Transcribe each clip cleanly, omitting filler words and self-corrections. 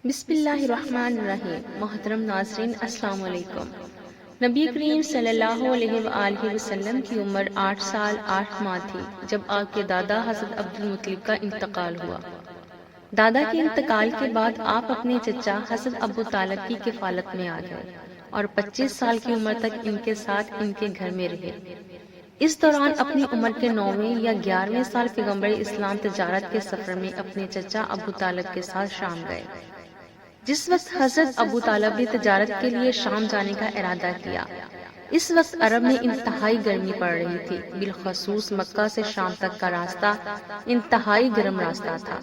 بسم اللہ الرحمن الرحیم۔ محترم ناظرین، السلام علیکم۔ نبی کریم صلی اللہ علیہ وآلہ وسلم کی عمر 8 سال 8 ماہ تھی جب آپ کے دادا حضرت عبد المطلب کا انتقال ہوا۔ دادا کے انتقال کے بعد آپ اپنے چچا حضرت ابو طالب کی کفالت میں آ گئے اور 25 سال کی عمر تک ان کے ساتھ ان کے گھر میں رہے۔ اس دوران اپنی عمر کے 9ویں یا 11ویں سال پیغمبر اسلام تجارت کے سفر میں اپنے چچا ابو طالب کے ساتھ شام گئے۔ جس وقت حضرت ابو طالب نے تجارت کے لیے شام جانے کا ارادہ کیا، اس وقت عرب میں انتہائی گرمی پڑ رہی تھی، بالخصوص مکہ سے شام تک کا راستہ انتہائی گرم راستہ تھا۔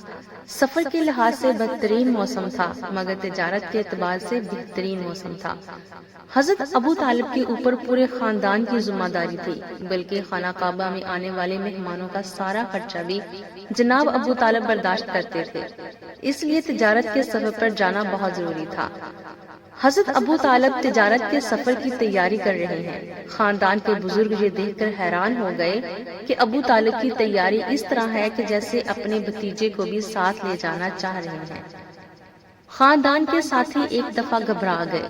سفر کے لحاظ سے بدترین موسم تھا، مگر تجارت کے اعتبار سے بہترین موسم تھا۔ حضرت ابو طالب کے اوپر پورے خاندان کی ذمہ داری تھی، بلکہ خانہ کعبہ میں آنے والے مہمانوں کا سارا خرچہ بھی جناب ابو طالب برداشت کرتے تھے، اس لیے تجارت کے سفر پر جانا بہت ضروری تھا۔ حضرت ابو طالب تجارت کے سفر کی تیاری کر رہے ہیں۔ خاندان کے بزرگ یہ دیکھ کر حیران ہو گئے کہ ابو طالب کی تیاری اس طرح ہے کہ جیسے اپنے بھتیجے کو بھی ساتھ لے جانا چاہ رہے ہیں۔ خاندان کے ساتھی ایک دفعہ گھبرا گئے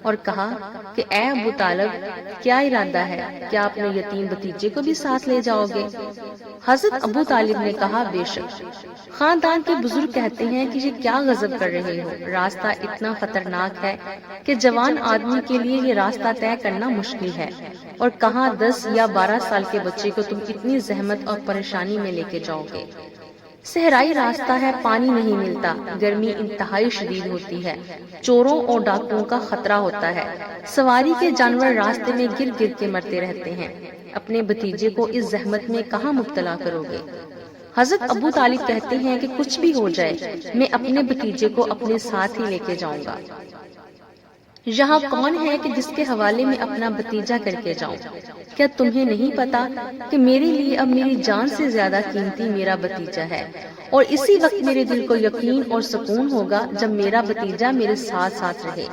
اور کہا کہ اے ابو طالب، کیا ارادہ ہے؟ کیا اپنے یتیم بھتیجے کو بھی ساتھ لے جاؤ گے؟ حضرت ابو طالب نے کہا، بے شک۔ خاندان کے بزرگ کہتے ہیں کہ یہ کیا غضب کر رہے ہو، راستہ اتنا خطرناک ہے کہ جوان آدمی کے لیے یہ راستہ طے کرنا مشکل ہے، اور کہاں 10 یا 12 سال کے بچے کو تم اتنی زحمت اور پریشانی میں لے کے جاؤ گے؟ صحرائی راستہ ہے، پانی نہیں ملتا، گرمی انتہائی شدید ہوتی ہے، چوروں اور ڈاکوؤں کا خطرہ ہوتا ہے، سواری کے جانور راستے میں گر گر کے مرتے رہتے ہیں، اپنے بھتیجے کو اس زحمت میں کہاں مبتلا کرو گے؟ حضرت ابو طالب کہتے ہیں کہ کچھ بھی ہو جائے، میں اپنے بھتیجے کو اپنے ساتھ ہی لے کے جاؤں گا۔ یہاں کون ہے کہ جس کے حوالے میں اپنا بھتیجا کر کے جاؤں؟ کیا تمہیں نہیں پتا کہ میرے لیے اب میری جان سے زیادہ قیمتی میرا بھتیجا ہے، اور اسی وقت میرے دل کو یقین اور سکون ہوگا جب میرا بھتیجا میرے ساتھ ساتھ رہے۔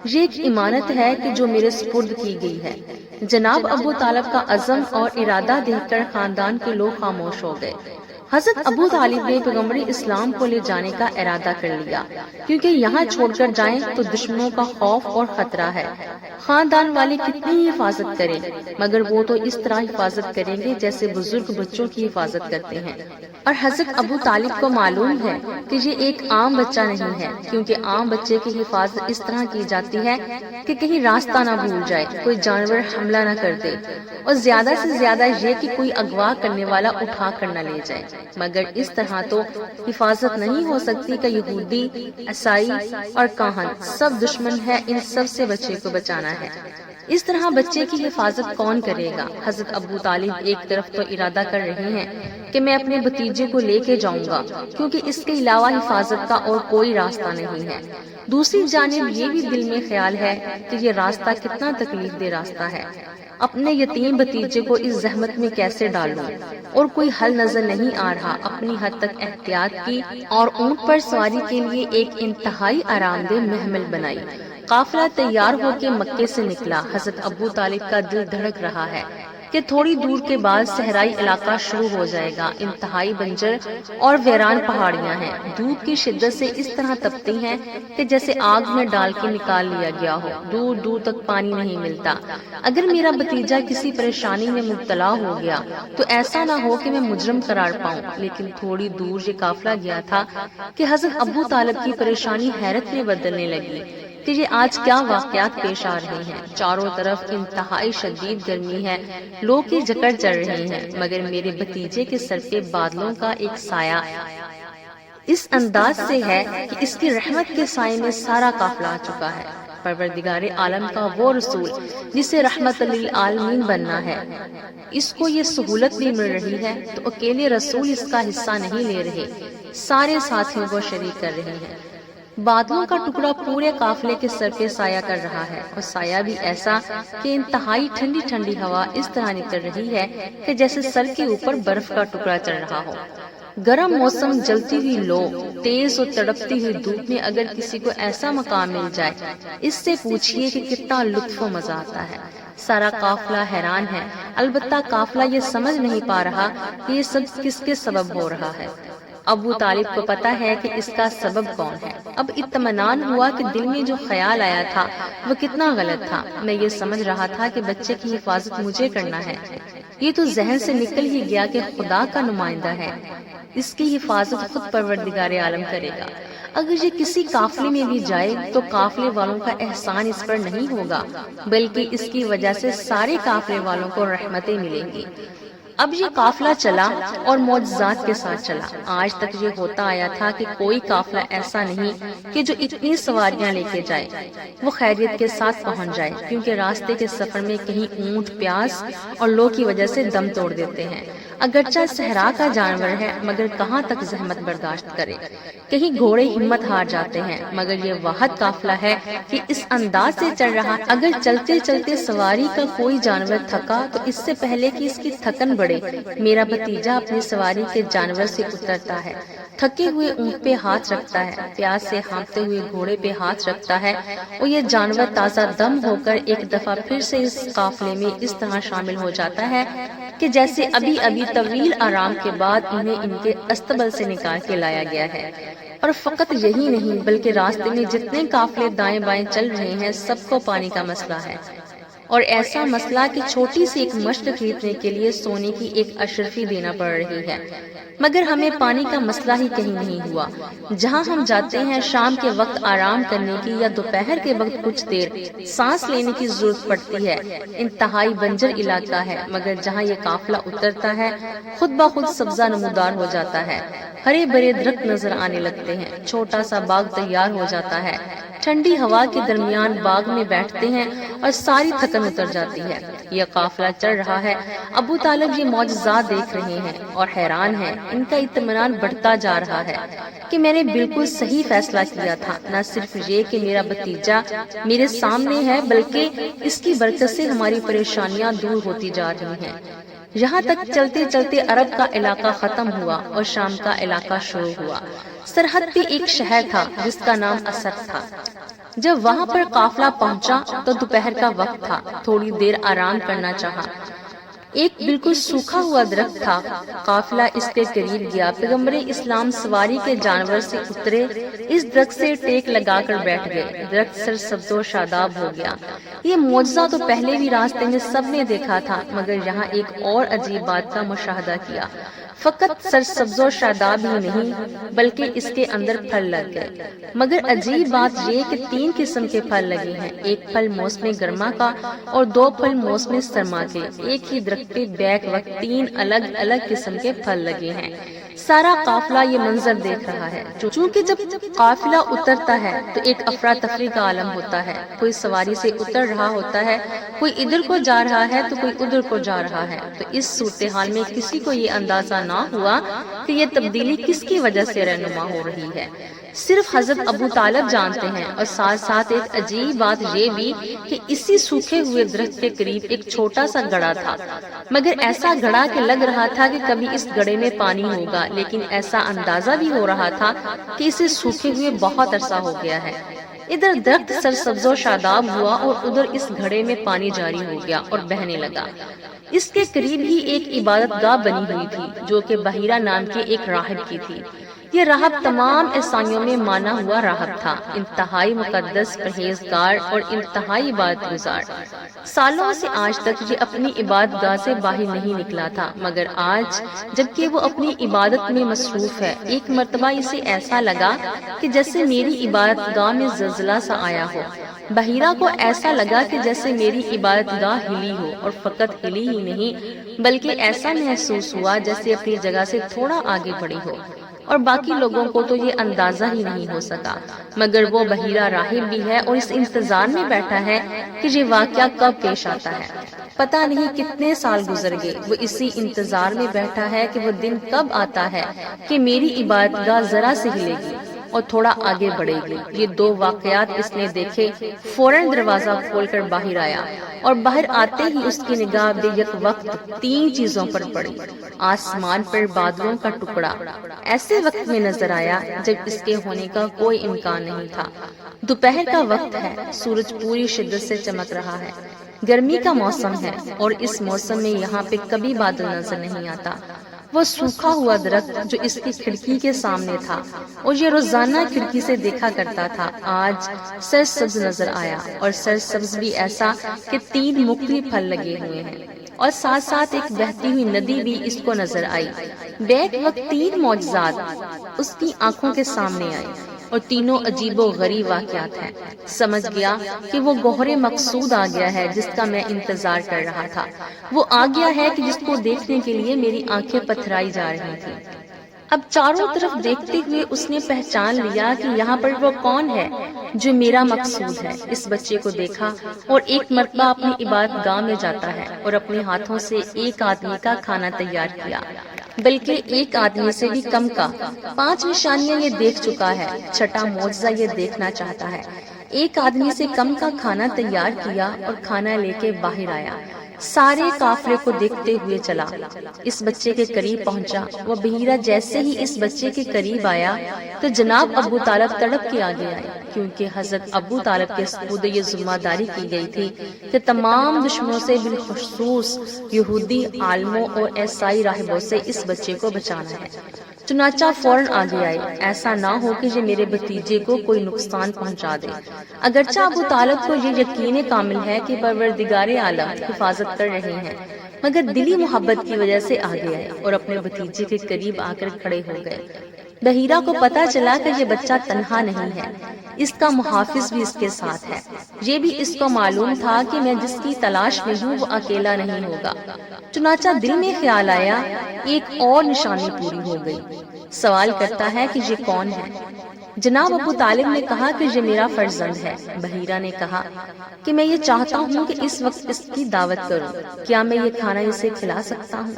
یہ ایک امانت ہے کہ جو میرے سپرد کی گئی ہے۔ جناب ابو طالب کا عزم اور ارادہ دیکھ کر خاندان کے لوگ خاموش ہو گئے۔ حضرت ابو طالب نے پیغمبر اسلام کو لے جانے کا ارادہ کر لیا، کیونکہ یہاں چھوڑ کر جائیں تو دشمنوں کا خوف اور خطرہ ہے۔ خاندان والے کتنی ہی حفاظت کریں، مگر وہ تو اس طرح حفاظت کریں گے جیسے بزرگ بچوں کی حفاظت کرتے ہیں۔ اور حضرت ابو طالب کو معلوم ہے کہ یہ ایک عام بچہ نہیں ہے، کیونکہ عام بچے کی حفاظت اس طرح کی جاتی ہے کہ کہیں راستہ نہ بھول جائے، کوئی جانور حملہ نہ کر دے، اور زیادہ سے زیادہ یہ کہ کوئی اغوا کرنے والا اٹھا کر نہ لے جائے۔ مگر اس طرح تو حفاظت نہیں ہو سکتی کہ یہودی، عیسائی اور کاہن سب دشمن ہے، ان سب سے بچے کو بچانا ہے۔ اس طرح بچے کی حفاظت کون کرے گا؟ حضرت ابو طالب ایک طرف تو ارادہ کر رہے ہیں کہ میں اپنے بھتیجے کو لے کے جاؤں گا، کیونکہ اس کے علاوہ حفاظت کا اور کوئی راستہ نہیں ہے۔ دوسری جانب یہ بھی دل میں خیال ہے کہ یہ راستہ کتنا تکلیف دہ راستہ ہے، اپنے یتیم بھتیجے کو اس زحمت میں کیسے ڈالوں؟ اور کوئی حل نظر نہیں آ رہا۔ اپنی حد تک احتیاط کی اور اونٹ پر سواری کے لیے ایک انتہائی آرام دہ محمل بنائی۔ قافلہ تیار ہو کے مکے سے نکلا۔ حضرت ابو طالب کا دل دھڑک رہا ہے کہ تھوڑی دور کے بعد صحرائی علاقہ شروع ہو جائے گا، انتہائی بنجر اور ویران پہاڑیاں ہیں، دھوپ کی شدت سے اس طرح تپتی ہیں کہ جیسے آگ میں ڈال کے نکال لیا گیا ہو، دور دور تک پانی نہیں ملتا۔ اگر میرا بھتیجا کسی پریشانی میں مبتلا ہو گیا تو ایسا نہ ہو کہ میں مجرم قرار پاؤں۔ لیکن تھوڑی دور یہ قافلہ گیا تھا کہ حضرت ابو طالب کی پریشانی حیرت میں بدلنے لگی کہ یہ آج کیا واقعات پیش آ رہے ہیں۔ چاروں طرف انتہائی شدید گرمی ہے، لوگ کی جکڑ چڑھ رہے ہیں، مگر میرے بھتیجے کے سر پہ بادلوں کا ایک سایہ اس انداز سے ہے کہ اس کی رحمت کے سائے میں سارا قافلہ آ چکا ہے۔ پروردگار عالم کا وہ رسول جسے رحمت للعالمین بننا ہے، اس کو یہ سہولت بھی مل رہی ہے تو اکیلے رسول اس کا حصہ نہیں لے رہے، سارے ساتھیوں کو شریک کر رہے ہیں۔ بادلوں کا ٹکڑا پورے قافلے کے سر پہ سایہ کر رہا ہے، اور سایہ بھی ایسا کہ انتہائی ٹھنڈی ٹھنڈی ہوا اس طرح نکل رہی ہے کہ جیسے سر کے اوپر برف کا ٹکڑا چڑھ رہا ہو۔ گرم موسم، جلتی ہوئی لو، تیز اور تڑپتی ہوئی دھوپ میں اگر کسی کو ایسا مقام مل جائے، اس سے پوچھئے کہ کتنا لطف و مزہ آتا ہے۔ سارا قافلہ حیران ہے، البتہ قافلہ یہ سمجھ نہیں پا رہا کہ یہ سب کس کے سبب ہو رہا ہے۔ ابو طالب کو پتا ہے کہ اس کا سبب کون ہے۔ اب اطمینان ہوا کہ دل میں جو خیال آیا تھا وہ کتنا غلط تھا۔ میں یہ سمجھ رہا تھا کہ بچے کی حفاظت مجھے کرنا ہے، یہ تو ذہن سے نکل ہی گیا کہ خدا کا نمائندہ ہے، اس کی حفاظت خود پروردگار عالم کرے گا۔ اگر یہ کسی قافلے میں بھی جائے تو قافلے والوں کا احسان اس پر نہیں ہوگا، بلکہ اس کی وجہ سے سارے قافلے والوں کو رحمتیں ملیں گی۔ اب یہ قافلہ چلا اور معجزات کے ساتھ چلا۔ آج تک یہ ہوتا آیا تھا کہ کوئی قافلہ ایسا نہیں کہ جو اتنی سواریاں لے کے جائے وہ خیریت کے ساتھ پہنچ جائے، کیونکہ راستے کے سفر میں کہیں اونٹ پیاس اور لو کی وجہ سے دم توڑ دیتے ہیں۔ اگرچہ صحرا کا جانور ہے مگر کہاں تک زحمت برداشت کرے، کہیں گھوڑے ہمت ہار جاتے ہیں، مگر یہ واحد قافلہ ہے کہ اس انداز سے چل رہا۔ اگر چلتے چلتے سواری کا کوئی جانور تھکا تو اس سے پہلے کہ اس کی تھکن بڑھے میرا بھتیجا اپنی سواری کے جانور سے اترتا ہے، تھکے ہوئے اونٹ پہ ہاتھ رکھتا ہے، پیاس سے ہانپتے ہوئے گھوڑے پہ ہاتھ رکھتا ہے، اور یہ جانور تازہ دم ہو کر ایک دفعہ پھر سے اس قافلے میں اس طرح شامل ہو جاتا ہے کہ جیسے ابھی ابھی طویل آرام کے بعد انہیں ان کے استبل سے نکال کے لایا گیا ہے۔ اور فقط یہی نہیں بلکہ راستے میں جتنے قافلے دائیں بائیں چل رہے ہیں سب کو پانی کا مسئلہ ہے، اور ایسا مسئلہ کہ چھوٹی سی ایک مشق خریدنے کے لیے سونے کی ایک اشرفی دینا پڑ رہی ہے، مگر ہمیں پانی کا مسئلہ ہی کہیں نہیں ہوا۔ جہاں ہم جاتے ہیں شام کے وقت آرام کرنے کی یا دوپہر کے وقت کچھ دیر سانس لینے کی ضرورت پڑتی ہے، انتہائی بنجر علاقہ ہے، مگر جہاں یہ قافلہ اترتا ہے خود بخود سبزہ نمودار ہو جاتا ہے، ہرے بھرے درخت نظر آنے لگتے ہیں، چھوٹا سا باغ تیار ہو جاتا ہے، ٹھنڈی ہوا کے درمیان باغ میں بیٹھتے ہیں اور ساری تھکن اتر جاتی ہے۔ یہ قافلہ چل رہا ہے، ابو طالب یہ معجزات دیکھ رہے ہیں اور حیران ہیں، ان کا اطمینان بڑھتا جا رہا ہے کہ میں نے بالکل صحیح فیصلہ کیا تھا۔ نہ صرف یہ کہ میرا بھتیجا میرے سامنے ہے بلکہ اس کی برکت سے ہماری پریشانیاں دور ہوتی جا رہی ہیں۔ یہاں تک چلتے چلتے عرب کا علاقہ ختم ہوا اور شام کا علاقہ شروع ہوا۔ سرحد پہ ایک شہر تھا جس کا نام اسد تھا۔ جب وہاں پر قافلہ پہنچا تو دوپہر کا وقت تھا، تھوڑی دیر آرام کرنا چاہا۔ ایک بالکل سوکھا ہوا درخت تھا، قافلہ اس کے قریب گیا، پیغمبر اسلام سواری کے جانور سے اترے، اس درخت سے ٹیک لگا کر بیٹھ گئے، درخت سرسبز و شاداب ہو گیا۔ یہ معجزہ تو پہلے بھی راستے میں سب نے دیکھا تھا، مگر یہاں ایک اور عجیب بات کا مشاہدہ کیا۔ فقط سرسبز و شاداب ہی نہیں بلکہ اس کے اندر پھل لگ گئے، مگر عجیب بات یہ کہ 3 قسم کے پھل لگے ہیں، ایک پھل موسم گرما کا اور 2 پھل موسم سرما کے۔ ایک ہی درخت پہ بیک وقت 3 الگ الگ قسم کے پھل لگے ہیں۔ سارا قافلہ یہ منظر دیکھ رہا ہے۔ چونکہ جب قافلہ اترتا ہے تو ایک افراتفری کا عالم ہوتا ہے، کوئی سواری سے اتر رہا ہوتا ہے، کوئی ادھر کو جا رہا ہے تو کوئی ادھر کو جا رہا ہے۔ تو اس صورتحال میں کسی کو یہ اندازہ نہ ہوا کہ یہ تبدیلی کس کی وجہ سے رہنما ہو رہی ہے، صرف حضرت ابو طالب جانتے ہیں۔ اور ساتھ ساتھ ایک عجیب بات یہ بھی کہ اسی سوکھے ہوئے درخت کے قریب ایک چھوٹا سا گڑھا تھا، مگر ایسا گڑھا کہ لگ رہا تھا کہ کبھی اس گڑھے میں پانی ہوگا، لیکن ایسا اندازہ بھی ہو رہا تھا کہ اسے سوکھے ہوئے بہت عرصہ ہو گیا ہے۔ ادھر درخت سرسبز و شاداب ہوا اور ادھر اس گھڑے میں پانی جاری ہو گیا اور بہنے لگا۔ اس کے قریب ہی ایک عبادت گاہ بنی ہوئی تھی جو کہ بحیرہ نام کے ایک راہب کی تھی۔ یہ راہب تمام عیسائیوں میں مانا ہوا راہب تھا، انتہائی مقدس، پرہیزگار اور انتہائی عبادت گزار۔ سالوں سے آج تک یہ اپنی عبادت گاہ سے باہر نہیں نکلا تھا، مگر آج جبکہ وہ اپنی عبادت میں مصروف ہے، ایک مرتبہ اسے ایسا لگا کہ جیسے میری عبادت گاہ میں زلزلہ سا آیا ہو۔ بحیرہ کو ایسا لگا کہ جیسے میری عبادت گاہ ہلی ہو، اور فقط ہلی ہی نہیں بلکہ ایسا محسوس ہوا جیسے اپنی جگہ سے تھوڑا آگے بڑھی ہو، اور باقی لوگوں کو تو یہ اندازہ ہی نہیں ہو سکا، مگر وہ بحیرہ راہب بھی ہے اور اس انتظار میں بیٹھا ہے کہ یہ واقعہ کب پیش آتا ہے۔ پتہ نہیں کتنے سال گزر گئے، وہ اسی انتظار میں بیٹھا ہے کہ وہ دن کب آتا ہے کہ میری عبادت گاہ ذرا سے ہلے گی اور تھوڑا آگے بڑھے گی۔ یہ 2 واقعات اس نے دیکھے، فوراً دروازہ کھول کر باہر آیا، اور باہر آتے ہی اس کی نگاہ بے یک وقت 3 چیزوں پر پڑی۔ آسمان پر بادلوں کا ٹکڑا ایسے وقت میں نظر آیا جب اس کے ہونے کا کوئی امکان نہیں تھا۔ دوپہر کا وقت ہے، سورج پوری شدت سے چمک رہا ہے، گرمی کا موسم ہے، اور اس موسم میں یہاں پہ کبھی بادل نظر نہیں آتا۔ وہ سوکھا ہوا درخت جو اس کی کھڑکی کے سامنے تھا اور یہ روزانہ کھڑکی سے دیکھا کرتا تھا، آج سرسبز نظر آیا، اور سرسبز بھی ایسا کہ 3 مختلف پھل لگے ہوئے ہیں، اور ساتھ ساتھ ایک بہتی ہوئی ندی بھی اس کو نظر آئی۔ بیک وقت 3 معجزات اس کی آنکھوں کے سامنے آئے، اور تینوں عجیب و غریب واقعات ہیں۔ سمجھ گیا کہ وہ گوہر مقصود آ گیا ہے جس کا میں انتظار کر رہا تھا، وہ آ گیا ہے کہ جس کو دیکھنے کے لیے میری آنکھیں پتھرائی جا رہی تھیں۔ اب چاروں طرف دیکھتے ہوئے اس نے پہچان لیا کہ یہاں پر وہ کون ہے جو میرا مقصود ہے۔ اس بچے کو دیکھا اور ایک مرتبہ اپنی عبادت گاہ میں جاتا ہے اور اپنے ہاتھوں سے ایک آدمی کا کھانا تیار کیا، بلکہ ایک آدمی سے بھی کم کا۔ 5 نشانیاں یہ دیکھ چکا ہے، 6واں معجزہ یہ دیکھنا چاہتا ہے۔ ایک آدمی سے کم کا کھانا تیار کیا اور کھانا لے کے باہر آیا، سارے قافلے کو دیکھتے ہوئے چلا، اس بچے کے قریب پہنچا۔ وہ بحیرہ جیسے ہی اس بچے کے قریب آیا تو جناب ابو طالب تڑپ کے آگے آئے، کیونکہ حضرت ابو طالب کے سپرد یہ ذمہ داری کی گئی تھی کہ تمام دشمنوں سے بالخصوص یہودی عالموں اور عیسائی راہبوں سے اس بچے کو بچانا ہے۔ چنانچہ فوراً آگے آئے، ایسا نہ ہو کہ یہ میرے بھتیجے کو کوئی نقصان پہنچا دے۔ اگرچہ ابو طالب کو یہ یقین کامل ہے کہ پروردگار عالم حفاظت کر رہے ہیں، مگر دلی محبت کی وجہ سے آگے آئے اور اپنے بھتیجے کے قریب آ کر کھڑے ہو گئے۔ بحیرہ کو پتا چلا کہ یہ بچہ تنہا نہیں ہے، اس کا محافظ بھی اس کے ساتھ ہے۔ یہ بھی اس کو معلوم تھا کہ میں جس کی تلاش میں ہوں وہ اکیلا نہیں ہوگا۔ چنانچہ دل میں خیال آیا، ایک اور نشانی پوری ہو گئی۔ سوال کرتا ہے کہ یہ کون ہے؟ جناب ابو طالب نے کہا کہ یہ میرا فرزند ہے۔ بحیرہ نے کہا کہ میں یہ چاہتا ہوں کہ اس وقت اس کی دعوت کروں، کیا میں یہ کھانا اسے کھلا سکتا ہوں؟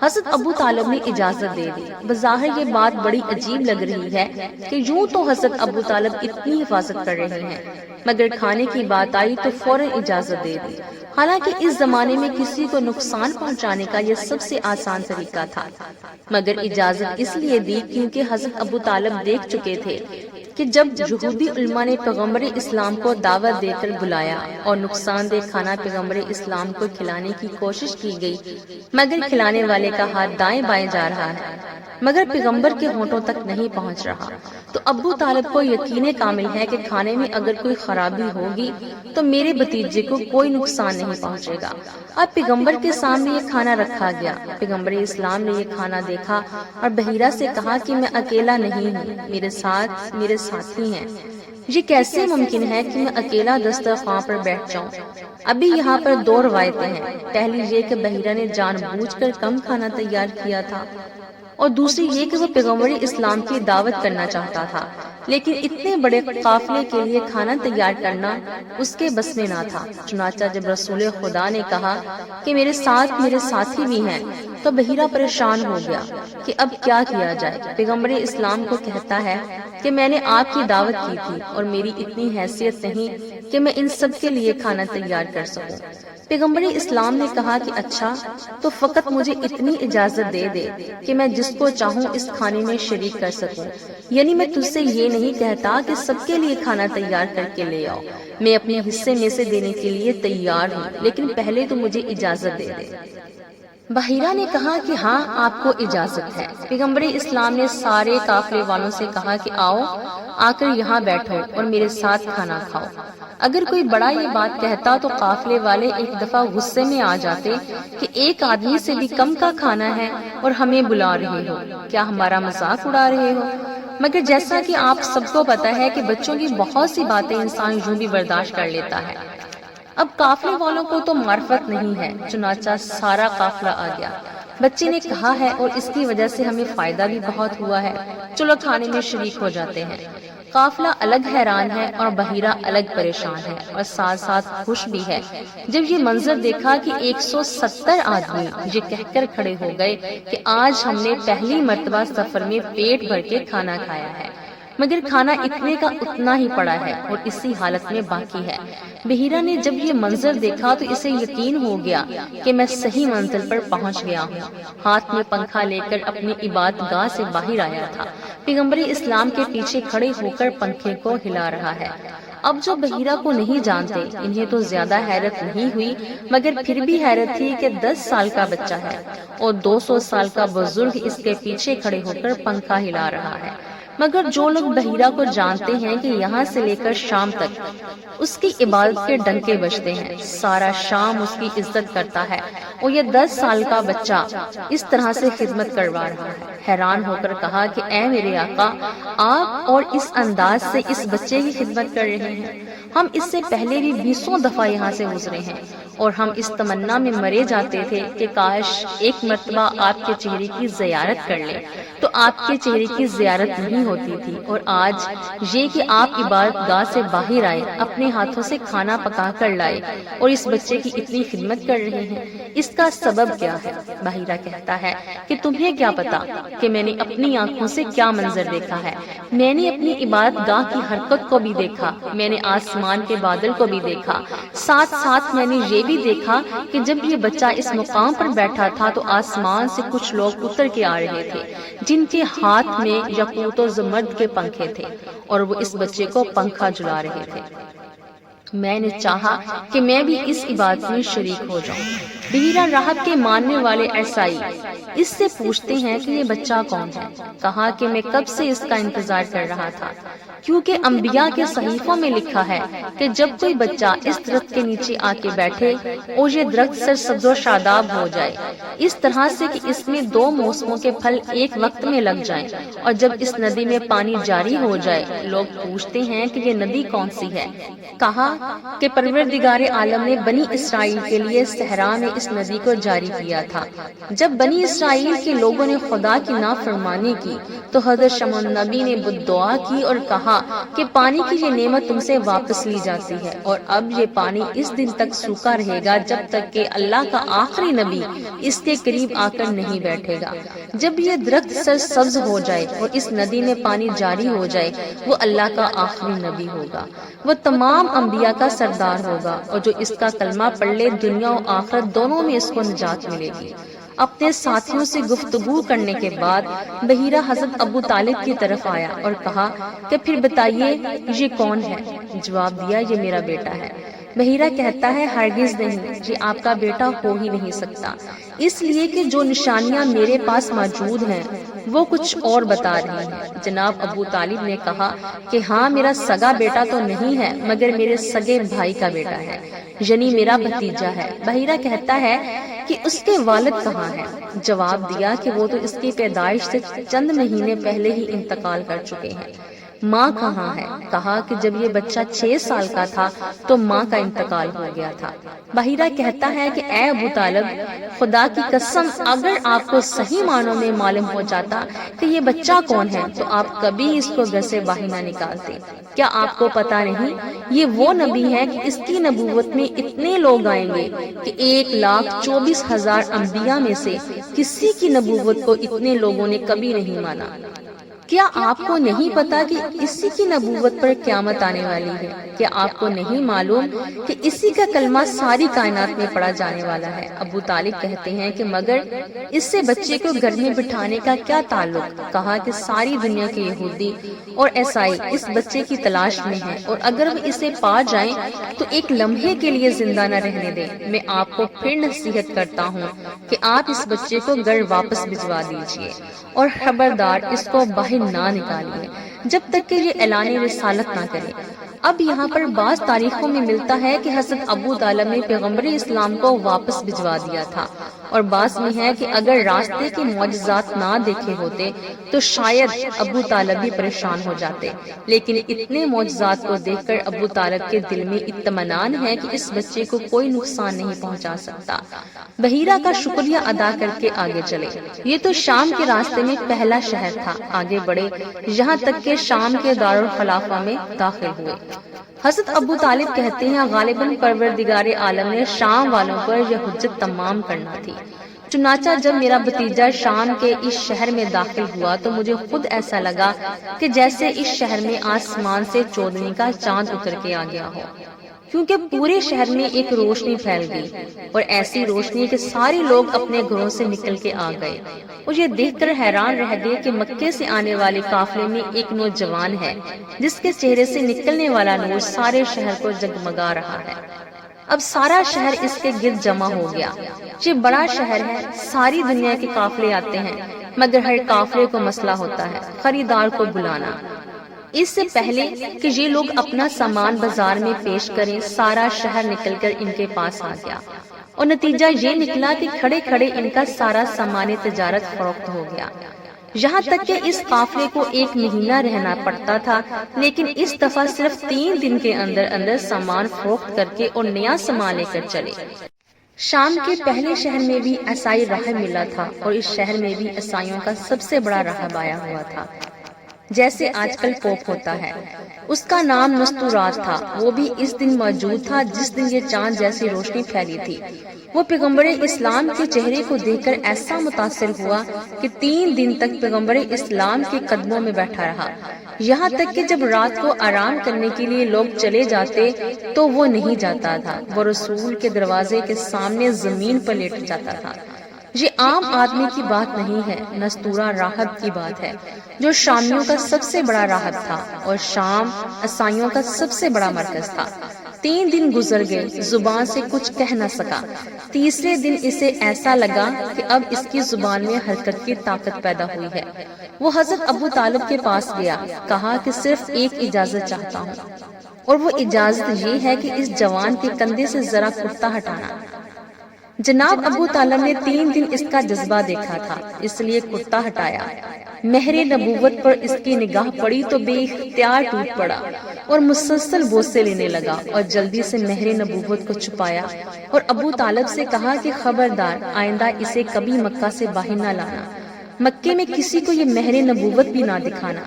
حضرت ابو طالب نے اجازت دے دی۔ بظاہر یہ بات بڑی عجیب لگ رہی ہے کہ یوں تو حضرت ابو طالب اتنی حفاظت کر رہے ہیں، مگر کھانے کی بات آئی تو فوراً اجازت دے دی۔ حالانکہ اس زمانے میں کسی کو نقصان پہنچانے کا یہ سب سے آسان طریقہ تھا، مگر اجازت اس لیے دی کیونکہ حضرت ابو طالب دیکھ چکے تھے کہ جب یہودی علماء نے پیغمبر اسلام کو دعوت دے کر بلایا اور نقصان دہ کھانا پیغمبر اسلام کو کھلانے کی کوشش کی گئی، مگر کھلانے والے کا ہاتھ دائیں بائیں جا رہا ہے، مگر پیغمبر کے ہونٹوں تک نہیں پہنچ رہا، تو ابو طالب کو یقین کامل ہے کہ کھانے میں اگر کوئی خرابی ہوگی تو میرے بھتیجے کو کوئی نقصان نہیں پہنچے گا۔ اب پیغمبر کے سامنے یہ کھانا رکھا گیا۔ پیغمبر اسلام نے یہ کھانا دیکھا اور بحیرہ سے کہا کہ میں اکیلا نہیں ہوں، میرے ساتھ میرے ساتھی ہیں۔ یہ کیسے ممکن ہے کہ میں اکیلا دسترخوان پر بیٹھ جاؤں؟ ابھی یہاں پر 2 روایتیں ہیں، پہلی یہ کہ بحیرہ نے جان بوجھ کر کم کھانا تیار کیا تھا، اور دوسری یہ کہ وہ پیغمبر اسلام کی دعوت کرنا چاہتا تھا، لیکن اتنے بڑے قافلے کے لیے کھانا تیار کرنا اس کے بس میں نہ تھا۔ چنانچہ جب رسول خدا نے کہا کہ میرے ساتھ میرے ساتھی بھی ہیں، تو بحیرہ پریشان ہو گیا کہ اب کیا کیا جائے۔ پیغمبر اسلام کو کہتا ہے کہ میں نے آپ کی دعوت کی تھی اور میری اتنی حیثیت نہیں کہ میں ان سب کے لیے کھانا تیار کر سکوں۔ پیغمبر اسلام نے کہا کہ اچھا، تو فقط مجھے اتنی اجازت دے دے کہ میں جس کو چاہوں اس کھانے میں شریک کر سکوں، یعنی میں تجھ سے یہ نہیں کہتا کہ سب کے لیے کھانا تیار کر کے لے آؤ، میں اپنے حصے میں سے دینے کے لیے تیار ہوں، لیکن پہلے تو مجھے اجازت دے دے۔ بحیرہ نے کہا کہ ہاں، آپ کو اجازت ہے۔ پیغمبر اسلام نے سارے قافلے والوں سے کہا کہ آؤ، آ کر یہاں بیٹھو اور میرے ساتھ کھانا کھاؤ۔ اگر کوئی بڑا یہ بات کہتا تو قافلے والے ایک دفعہ غصے میں آ جاتے کہ ایک آدمی سے بھی کم کا کھانا ہے اور ہمیں بلا رہے ہو، کیا ہمارا مذاق اڑا رہے ہو؟ مگر جیسا کہ آپ سب کو پتا ہے کہ بچوں کی بہت سی باتیں انسان یوں بھی برداشت کر لیتا ہے۔ اب قافلے والوں کو تو معرفت نہیں ہے، چنانچہ سارا قافلہ آ گیا۔ بچے نے کہا ہے اور اس کی وجہ سے ہمیں فائدہ بھی بہت ہوا ہے، چلو کھانے میں شریک ہو جاتے ہیں۔ قافلہ الگ حیران ہے اور بحیرہ الگ پریشان ہے اور ساتھ ساتھ خوش بھی ہے۔ جب یہ منظر دیکھا کہ 170 آدمی یہ کہہ کر کھڑے ہو گئے کہ آج ہم نے پہلی مرتبہ سفر میں پیٹ بھر کے کھانا کھایا ہے، مگر کھانا اتنے کا اتنا ہی پڑا ہے اور اسی حالت میں باقی ہے۔ بحیرہ نے جب یہ منظر دیکھا تو اسے یقین ہو گیا کہ میں صحیح منزل پر پہنچ گیا ہوں۔ ہاتھ میں پنکھا لے کر اپنی عبادت گاہ سے باہر آیا تھا، پیغمبر اسلام کے پیچھے کھڑے ہو کر پنکھے کو ہلا رہا ہے۔ اب جو بحیرہ کو نہیں جانتے انہیں تو زیادہ حیرت نہیں ہوئی، مگر پھر بھی حیرت تھی کہ 10 سال کا بچہ ہے اور 200 سال کا بزرگ اس کے پیچھے کھڑے ہو کر پنکھا ہلا رہا ہے۔ مگر جو لوگ بحیرہ کو جانتے ہیں کہ یہاں سے لے کر شام تک اس کی عبادت کے ڈنکے بجتے ہیں، سارا شام اس کی عزت کرتا ہے، اور یہ 10 سال کا بچہ اس طرح سے خدمت کروا رہا ہے۔ حیران ہو کر کہا کہ اے میرے آقا، آپ اور اس انداز سے اس بچے کی خدمت کر رہے ہیں؟ ہم اس سے پہلے بھی 20 دفعہ یہاں سے گزرے ہیں، اور ہم اس تمنا میں مرے جاتے تھے کہ کاش ایک مرتبہ آپ کے چہرے کی زیارت کر لیں، تو آپ کے چہرے کی زیارت نہیں ہوتی تھی، اور آج یہ کہ آپ عبادت گاہ سے باہر آئے، اپنے ہاتھوں سے کھانا پکا کر لائے اور اس بچے کی اتنی خدمت کر رہے ہیں، اس کا سبب کیا ہے؟ بحیرہ کہتا ہے کہ تمہیں کیا پتا کہ میں نے اپنی آنکھوں سے کیا منظر دیکھا ہے؟ میں نے اپنی عبادت گاہ کی حرکت کو بھی دیکھا، میں نے آسمان کے بادل کو بھی دیکھا، ساتھ ساتھ میں نے یہ بھی دیکھا کہ جب یہ بچہ اس مقام پر بیٹھا تھا تو آسمان سے کچھ لوگ اتر کے آ رہے تھے جن کے ہاتھ میں یاقوت و زمرد کے پنکھے تھے، اور وہ اس بچے کو پنکھا جھلا رہے تھے۔ میں نے چاہا کہ میں بھی اس عبادت میں شریک ہو جاؤں۔ بحیرہ راہب کے ماننے والے عیسائی اس سے پوچھتے ہیں کہ یہ بچہ کون ہے؟ کہا کہ میں کب سے اس کا انتظار کر رہا تھا، کیونکہ انبیاء کے صحیفوں میں لکھا ہے کہ جب کوئی بچہ اس درخت کے نیچے آ کے بیٹھے اور یہ درخت سرسبز و شاداب ہو جائے، اس طرح سے کہ اس میں 2 موسموں کے پھل ایک وقت میں لگ جائیں، اور جب اس ندی میں پانی جاری ہو جائے، لوگ پوچھتے ہیں کہ یہ ندی کون سی ہے؟ کہا کہ پروردگار عالم نے بنی اسرائیل کے لیے صحرا میں اس ندی کو جاری کیا تھا۔ جب بنی اسرائیل کے لوگوں نے خدا کی نافرمانی کی تو حضرت شمع نبی نے بدعا کی اور کہا کہ پانی کی یہ نعمت تم سے واپس لی جاتی ہے، اور اب یہ پانی اس دن تک سوکھا رہے گا جب تک کہ اللہ کا آخری نبی اس کے قریب آ کر نہیں بیٹھے گا۔ جب یہ درخت سرسبز ہو جائے اور اس ندی میں پانی جاری ہو جائے، وہ اللہ کا آخری نبی ہوگا، وہ تمام انبیاء کا سردار ہوگا، اور جو اس کا کلمہ پڑھ لے دنیا و آخرت دونوں میں اس کو نجات ملے گی۔ اپنے ساتھیوں سے گفتگو کرنے کے بعد بحیرہ حضرت ابو طالب کی طرف آیا اور کہا کہ پھر بتائیے یہ کون ہے؟ جواب دیا یہ میرا بیٹا ہے۔ بحیرہ کہتا ہے ہرگز نہیں، یہ آپ کا بیٹا ہو ہی نہیں سکتا، اس لیے کہ جو نشانیاں میرے پاس موجود ہیں وہ کچھ اور بتا رہی ہیں۔ جناب ابو طالب نے کہا کہ ہاں میرا سگا بیٹا تو نہیں ہے، مگر میرے سگے بھائی کا بیٹا ہے، یعنی میرا بھتیجا ہے۔ بحیرہ کہتا ہے کہ اس کے والد کہاں ہیں؟ جواب دیا کہ وہ تو اس کی پیدائش سے چند مہینے پہلے ہی انتقال کر چکے ہیں۔ ماں کہاں ہے؟ کہا کہ جب یہ بچہ 6 سال کا تھا تو ماں کا انتقال ہو گیا تھا۔ بحیرہ کہتا ہے کہ اے ابو طالب، خدا کی قسم اگر آپ کو صحیح معنوں میں معلوم ہو جاتا کہ یہ بچہ کون ہے تو آپ کبھی اس کو گھر سے باہر نہ نکالتے۔ کیا آپ کو پتا نہیں یہ وہ نبی ہے کہ اس کی نبوت میں اتنے لوگ آئیں گے کہ 1,24,000 انبیاء میں سے کسی کی نبوت کو اتنے لوگوں نے کبھی نہیں مانا۔ کیا آپ کو نہیں پتا کہ اسی کی نبوت پر قیامت آنے والی ہے؟ کیا آپ کو نہیں معلوم کہ اسی کا کلمہ ساری کائنات میں پڑھا جانے والا ہے؟ ابو طالب کہتے ہیں کہ مگر اس سے بچے کو گھر میں بٹھانے کا کیا تعلق؟ کہا کہ ساری دنیا کے یہودی اور عیسائی اس بچے کی تلاش میں ہیں، اور اگر وہ اسے پا جائیں تو ایک لمحے کے لیے زندہ نہ رہنے دیں۔ میں آپ کو پھر نصیحت کرتا ہوں کہ آپ اس بچے کو گھر واپس بھجوا دیجیے، اور خبردار اس کو باہر نہ نکالیے جب تک کہ یہ اعلان رسالت نہ کرے۔ اب یہاں پر بعض تاریخوں میں ملتا ہے کہ حضرت ابو طالب نے پیغمبر اسلام کو واپس بھجوا دیا تھا، اور بعض میں ہے کہ اگر راستے کے معجزات نہ دیکھے ہوتے تو شاید ابو طالب بھی پریشان ہو جاتے، لیکن اتنے معجزات کو دیکھ کر ابو طالب کے دل میں اطمینان ہے کہ اس بچے کو کوئی نقصان نہیں پہنچا سکتا۔ بحیرہ کا شکریہ ادا کر کے آگے چلے۔ یہ تو شام کے راستے میں پہلا شہر تھا۔ آگے بڑھے یہاں تک کہ شام کے دارالخلافہ میں داخل ہوئے۔ حضرت ابو طالب کہتے ہیں غالباً پروردگار عالم نے شام والوں پر یہ حجت تمام کرنا تھی۔ چنانچہ جب میرا بھتیجا شام کے اس شہر میں داخل ہوا تو مجھے خود ایسا لگا کہ جیسے اس شہر میں آسمان سے چودنی کا چاند اتر کے آ گیا ہو، کیونکہ پورے شہر میں ایک روشنی پھیل گئی، اور ایسی روشنی کہ سارے لوگ اپنے گھروں سے نکل کے آ گئے، اور یہ دیکھ کر حیران رہ گئے کہ مکے سے آنے والے قافلے میں ایک نوجوان ہے جس کے چہرے سے نکلنے والا نور سارے شہر کو جگمگا رہا ہے۔ اب سارا شہر اس کے گرد جمع ہو گیا۔ یہ بڑا شہر ہے، ساری دنیا کے قافلے آتے ہیں، مگر ہر قافلے کو مسئلہ ہوتا ہے خریدار کو بلانا۔ اس سے پہلے کہ یہ لوگ اپنا سامان بازار میں پیش کریں، سارا شہر نکل کر ان کے پاس آ گیا، اور نتیجہ یہ نکلا کہ کھڑے کھڑے ان کا سارا سامان تجارت فروخت ہو گیا، یہاں تک کہ اس قافلے کو 1 مہینہ رہنا پڑتا تھا، لیکن اس دفعہ صرف 3 دن کے اندر اندر سامان فروخت کر کے اور نیا سامان لے کر چلے۔ شام کے پہلے شہر میں بھی عیسائی راہب ملا تھا، اور اس شہر میں بھی عیسائیوں کا سب سے بڑا راہب آیا ہوا تھا، جیسے آج کل پوپ ہوتا ہے۔ اس کا نام نستورات تھا، وہ بھی اس دن موجود تھا جس دن یہ چاند جیسی روشنی پھیلی تھی۔ وہ پیغمبر اسلام کے چہرے کو دیکھ کر ایسا متاثر ہوا کہ 3 دن تک پیغمبر اسلام کے قدموں میں بیٹھا رہا، یہاں تک کہ جب رات کو آرام کرنے کے لیے لوگ چلے جاتے تو وہ نہیں جاتا تھا، وہ رسول کے دروازے کے سامنے زمین پر لیٹ جاتا تھا۔ یہ عام آدمی کی بات نہیں ہے، نستورہ راہب کی بات ہے، جو شامیوں کا سب سے بڑا راہب تھا، اور شام عیسائیوں کا سب سے بڑا مرکز تھا۔ 3 دن گزر گئے، زبان سے کچھ کہہ نہ سکا۔ تیسرے دن اسے ایسا لگا کہ اب اس کی زبان میں حرکت کی طاقت پیدا ہوئی ہے۔ وہ حضرت ابو طالب کے پاس گیا، کہا کہ صرف ایک اجازت چاہتا ہوں، اور وہ اجازت یہ ہے کہ اس جوان کے کندھے سے ذرا کرتا ہٹانا۔ جناب ابو طالب نے 3 دن اس کا جذبہ دیکھا تھا، اس لیے کرتا ہٹایا۔ مہر نبوت پر اس کی نگاہ پڑی تو بے اختیار ٹوٹ پڑا اور مسلسل بوسے لینے لگا، اور جلدی سے مہر نبوت کو چھپایا، اور ابو طالب سے کہا کہ خبردار آئندہ اسے کبھی مکہ سے باہر نہ لانا، مکے میں کسی کو یہ مہر نبوت بھی نہ دکھانا۔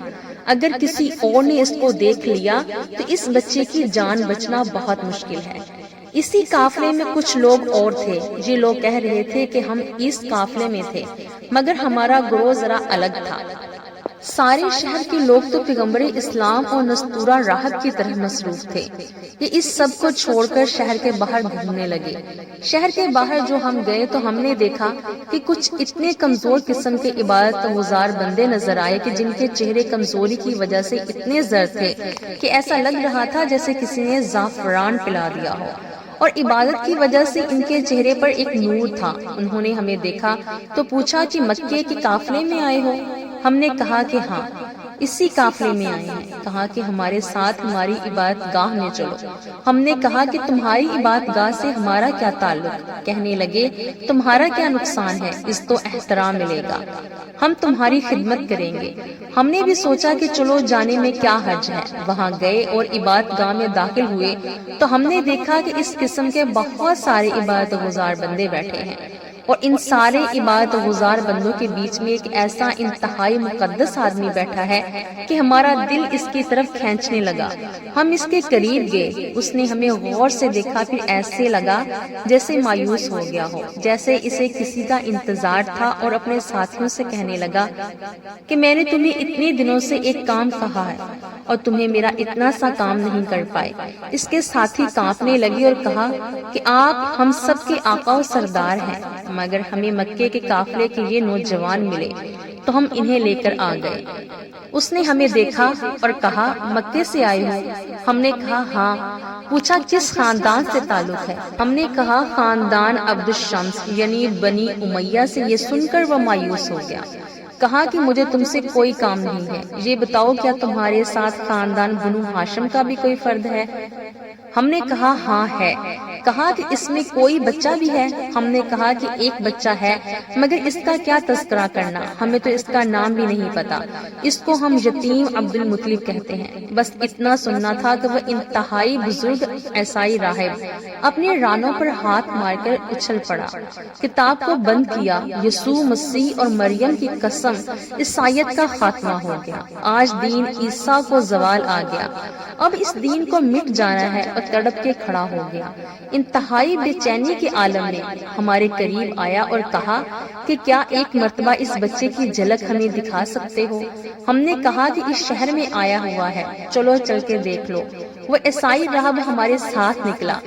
اگر کسی اور نے اس کو دیکھ لیا تو اس بچے کی جان بچنا بہت مشکل ہے۔ اسی قافلے میں کچھ لوگ اور تھے، یہ لوگ کہہ رہے تھے کہ ہم اس قافلے میں تھے، مگر ہمارا گروہ ذرا الگ تھا۔ سارے شہر کے لوگ تو پیغمبر اسلام اور نستورہ راہب کی طرح مصروف تھے۔ یہ اس سب کو چھوڑ کر شہر کے باہر گھومنے لگے۔ شہر کے باہر جو ہم گئے تو ہم نے دیکھا کہ کچھ اتنے کمزور قسم کے عبادت گزار بندے نظر آئے کہ جن کے چہرے کمزوری کی وجہ سے اتنے زرد تھے کہ ایسا لگ رہا تھا جیسے کسی نے زعفران پلا دیا ہو، اور عبادت کی وجہ سے ان کے چہرے پر ایک نور تھا۔ انہوں نے ہمیں دیکھا تو پوچھا کہ مکے کے قافلے میں آئے ہو؟ ہم نے کہا کہ ہاں، اسی قافلے میں آئے ہیں۔ کہا کہ ہمارے ساتھ ہماری عبادت گاہ میں چلو۔ ہم نے کہا کہ تمہاری عبادت گاہ سے ہمارا کیا تعلق؟ کہنے لگے تمہارا کیا نقصان ہے، اس تو احترام ملے گا، ہم تمہاری خدمت کریں گے۔ ہم نے بھی سوچا کہ چلو جانے میں کیا حرج ہے۔ وہاں گئے اور عبادت گاہ میں داخل ہوئے تو ہم نے دیکھا کہ اس قسم کے بہت سارے عبادت گزار بندے بیٹھے ہیں، اور ان سارے عبادت گزار بندوں کے بیچ میں ایک ایسا انتہائی مقدس آدمی بیٹھا ہے کہ ہمارا دل اس کی طرف کھینچنے لگا۔ ہم اس کے قریب گئے، اس نے ہمیں غور سے دیکھا، پھر ایسے لگا جیسے مایوس ہو گیا ہو، جیسے اسے کسی کا انتظار تھا، اور اپنے ساتھیوں سے کہنے لگا کہ میں نے تمہیں اتنے دنوں سے ایک کام کہا ہے اور تمہیں میرا اتنا سا کام نہیں کر پائے۔ اس کے ساتھی کانپنے لگے اور کہا کہ آپ ہم سب کے آقا و سردار ہیں، مگر ہمیں مکے کے قافلے کے یہ نوجوان ملے تو ہم انہیں لے کر آ گئے۔ اس نے ہمیں دیکھا اور کہا مکے سے آئے ہو؟ ہم نے کہا ہاں۔ پوچھا کس خاندان سے تعلق ہے؟ ہم نے کہا خاندان عبد الشمس یعنی بنی امیہ سے۔ یہ سن کر وہ مایوس ہو گیا، کہا کہ مجھے تم سے کوئی کام نہیں ہے، یہ بتاؤ کیا تمہارے ساتھ خاندان بنو ہاشم کا بھی کوئی فرد ہے؟ ہم نے کہا ہاں ہے۔ کہا کہ اس میں کوئی بچہ بھی ہے؟ ہم نے کہا کہ ایک بچہ ہے، مگر اس کا کیا تذکرہ کرنا، ہمیں تو اس کا نام بھی نہیں پتا، اس کو ہم یتیم عبد المطلب کہتے ہیں۔ بس اتنا سننا تھا کہ وہ انتہائی بزرگ عیسائی راہب اپنے رانوں پر ہاتھ مار کر اچھل پڑا، کتاب کو بند کیا، یسوع مسیح اور مریم کی قسم قسم عیسائیت کا خاتمہ ہو گیا، آج دین عیسیٰ کو زوال آ گیا، اب اس دین کو مٹ جانا ہے، اور تڑپ کے کھڑا ہو گیا۔ انتہائی بے چینی کے عالم نے ہمارے قریب آیا اور کہا کہ کیا ایک مرتبہ اس بچے کی جھلک ہمیں دکھا سکتے ہو؟ ہم نے کہا کہ اس شہر میں آیا ہوا ہے، چلو چل کے دیکھ لو۔ وہ عیسائی راہب ہمارے ساتھ نکلا،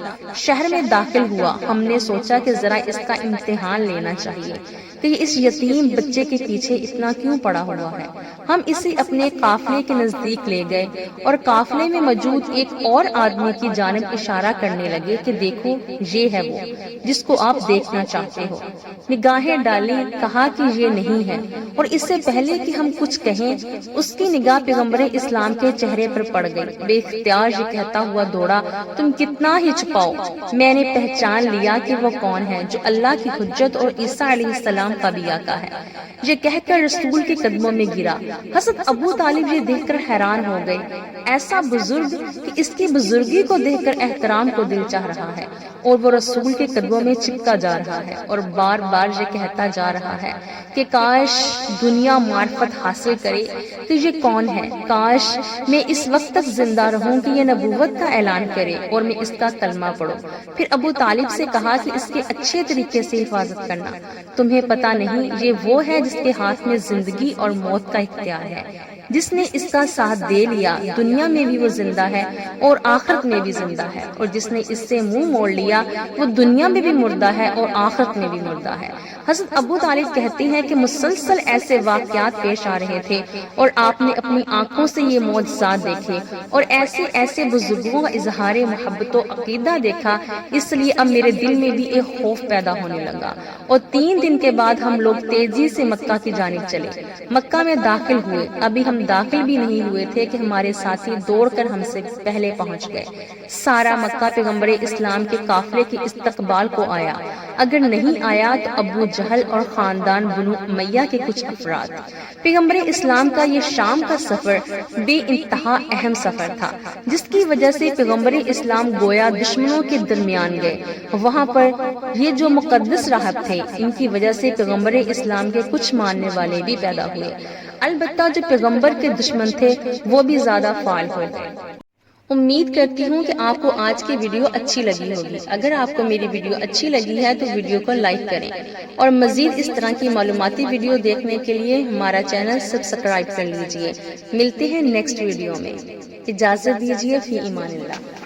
شہر میں داخل ہوا۔ ہم نے سوچا کہ ذرا اس کا امتحان لینا چاہیے کہ یہ اس یتیم بچے کے پیچھے اتنا کیوں پڑا ہوا ہے۔ ہم اسے اپنے قافلے کے نزدیک لے گئے اور قافلے میں موجود ایک اور آدمی کی جانب اشارہ کرنے لگے کہ دیکھو یہ ہے وہ جس کو آپ دیکھنا چاہتے ہو۔ نگاہیں ڈالی، کہا کہ یہ نہیں ہے، اور اس سے پہلے کہ ہم کچھ کہیں اس کی نگاہ پیغمبر اسلام کے چہرے پر پڑ گئی۔ بے اختیار یہ کہتا ہوا دوڑا، تم کتنا ہی چھپاؤ، میں نے پہچان لیا کہ وہ کون ہے جو اللہ کی حجت اور عیسیٰ علیہ السلام کا بھی آقا ہے۔ یہ کہہ کر رسول کے قدموں میں گرا۔ حضرت ابو طالب یہ دیکھ کر حیران ہو گئے، ایسا بزرگ کہ اس کی بزرگی کو دیکھ کر احترام کو دل چاہ رہا ہے، اور وہ رسول کے قدموں میں چپکا جا رہا ہے اور بار بار یہ کہتا جا رہا ہے کہ کاش دنیا معرفت حاصل کرے کہ یہ کون ہے، کاش میں اس وقت تک زندہ رہوں کہ یہ نبوت کا اعلان کرے اور میں اس کا کلمہ پڑھوں۔ پھر ابو طالب سے کہا کہ اس کے اچھے طریقے سے حفاظت کرنا، تمہیں پتہ نہیں یہ وہ ہے جس کے ہاتھ میں زندگی اور موت کا اختیار ہے، جس نے اس کا ساتھ دے لیا، دنیا میں بھی وہ زندہ ہے اور آخرت میں بھی زندہ ہے، اور جس نے اس سے منہ موڑ لیا وہ دنیا میں بھی مردہ ہے اور آخرت میں بھی مردہ ہے۔ حضرت ابو طالب کہتے ہیں کہ مسلسل ایسے واقعات پیش آ رہے تھے اور آپ نے اپنی آنکھوں سے یہ معجزات دیکھے اور ایسے بزرگوں کا اظہار محبت و عقیدہ دیکھا، اس لیے اب میرے دل میں بھی ایک خوف پیدا ہونے لگا، اور 3 دن کے بعد ہم لوگ تیزی سے مکہ کی جانب چلے۔ مکہ میں داخل ہوئے، ابھی ہم داخل بھی نہیں ہوئے تھے کہ ہمارے ساتھی دوڑ کر ہم سے پہلے پہنچ گئے۔ سارا مکہ پیغمبر اسلام کے قافلے کے استقبال کو آیا، اگر نہیں آیا تو ابو جہل اور خاندان بنو امیہ کے کچھ افراد۔ پیغمبر اسلام کا یہ شام کا سفر بے انتہا اہم سفر تھا، جس کی وجہ سے پیغمبر اسلام گویا دشمنوں کے درمیان گئے۔ وہاں پر یہ جو مقدس راہب تھے، ان کی وجہ سے پیغمبر اسلام کے کچھ ماننے والے بھی پیدا ہوئے، البتہ جو پیغمبر کے دشمن تھے وہ بھی زیادہ فعال ہو گئے۔ امید کرتی ہوں کہ آپ کو آج کی ویڈیو اچھی لگی ہوگی۔ اگر آپ کو میری ویڈیو اچھی لگی ہے تو ویڈیو کو لائک کریں، اور مزید اس طرح کی معلوماتی ویڈیو دیکھنے کے لیے ہمارا چینل سبسکرائب کر لیجئے۔ ملتے ہیں نیکسٹ ویڈیو میں، اجازت دیجئے، فی امان اللہ۔